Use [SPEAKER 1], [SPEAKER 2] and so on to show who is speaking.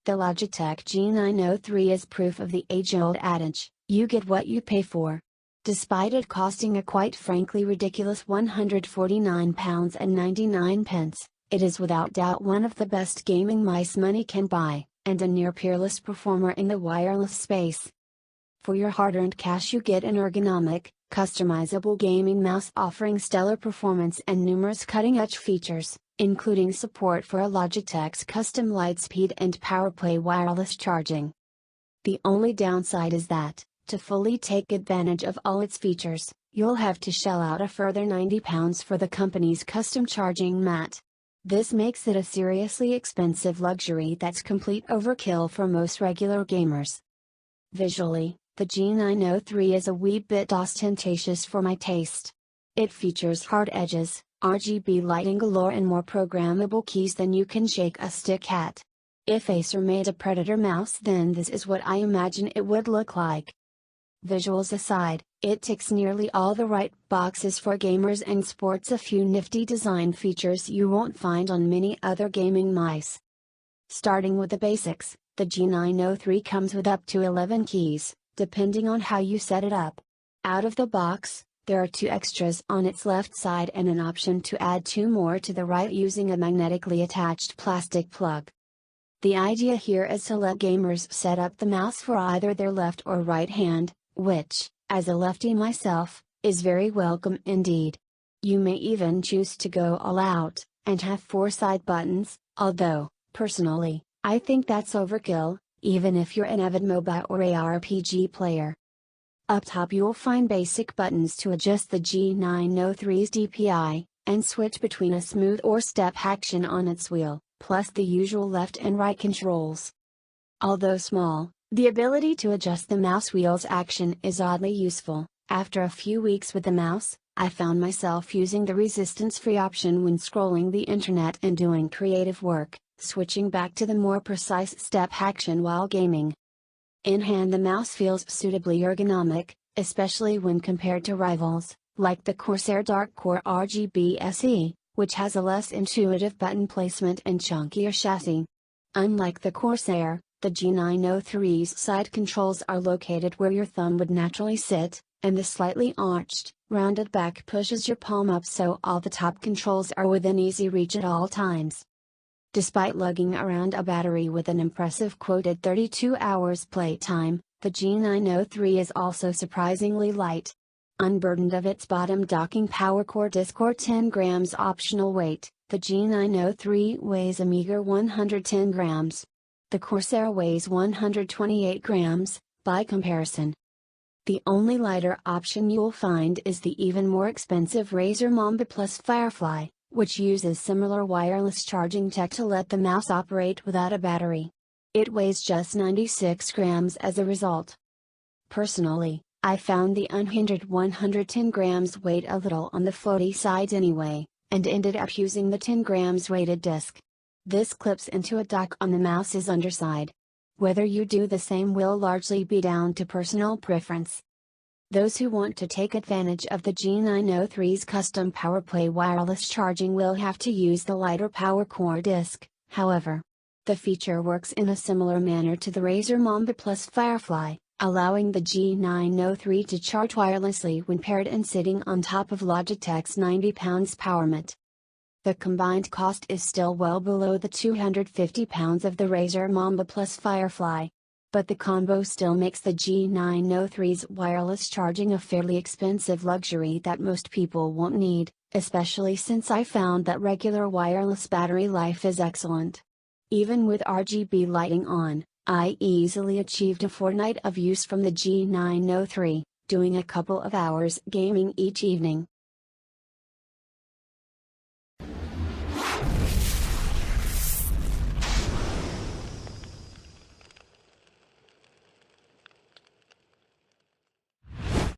[SPEAKER 1] The Logitech G903 is proof of the age-old adage, you get what you pay for. Despite it costing a quite frankly ridiculous £149.99, it is without doubt one of the best gaming mice money can buy, and a near peerless performer in the wireless space. For your hard-earned cash you get an ergonomic, customizable gaming mouse offering stellar performance and numerous cutting-edge features, including support for a Logitech's custom Lightspeed and PowerPlay wireless charging. The only downside is that, to fully take advantage of all its features, you'll have to shell out a further £90 for the company's custom charging mat. This makes it a seriously expensive luxury that's complete overkill for most regular gamers. Visually, the G903 is a wee bit ostentatious for my taste. It features hard edges, RGB lighting galore and more programmable keys than you can shake a stick at. If Acer made a Predator mouse, then this is what I imagine it would look like. Visuals aside, it ticks nearly all the right boxes for gamers and sports a few nifty design features you won't find on many other gaming mice. Starting with the basics, the G903 comes with up to 11 keys, depending on how you set it up. Out of the box, there are 2 extras on its left side and an option to add 2 more to the right using a magnetically attached plastic plug. The idea here is to let gamers set up the mouse for either their left or right hand, which, as a lefty myself, is very welcome indeed. You may even choose to go all out, and have 4 side buttons, although, personally, I think that's overkill, even if you're an avid MOBA or ARPG player. Up top you'll find basic buttons to adjust the G903's DPI, and switch between a smooth or step action on its wheel, plus the usual left and right controls. Although small, the ability to adjust the mouse wheel's action is oddly useful. After a few weeks with the mouse, I found myself using the resistance-free option when scrolling the internet and doing creative work, switching back to the more precise step action while gaming. In hand the mouse feels suitably ergonomic, especially when compared to rivals, like the Corsair Dark Core RGB SE, which has a less intuitive button placement and chunkier chassis. Unlike the Corsair, the G903's side controls are located where your thumb would naturally sit, and the slightly arched, rounded back pushes your palm up so all the top controls are within easy reach at all times. Despite lugging around a battery with an impressive quoted 32 hours playtime, the G903 is also surprisingly light. Unburdened of its bottom docking power core disc or 10 grams optional weight, the G903 weighs a meager 110 grams. The Corsair weighs 128 grams, by comparison. The only lighter option you'll find is the even more expensive Razer Mamba Plus Firefly, which uses similar wireless charging tech to let the mouse operate without a battery. It weighs just 96 grams as a result. Personally, I found the unhindered 110 grams weight a little on the floaty side anyway, and ended up using the 10 grams weighted disc. This clips into a dock on the mouse's underside. Whether you do the same will largely be down to personal preference. Those who want to take advantage of the G903's custom PowerPlay wireless charging will have to use the lighter power core disc, however. The feature works in a similar manner to the Razer Mamba Plus Firefly, allowing the G903 to charge wirelessly when paired and sitting on top of Logitech's 90-pound PowerMat. The combined cost is still well below the £250 of the Razer Mamba Plus Firefly. But the combo still makes the G903's wireless charging a fairly expensive luxury that most people won't need, especially since I found that regular wireless battery life is excellent. Even with RGB lighting on, I easily achieved a fortnight of use from the G903, doing a couple of hours gaming each evening.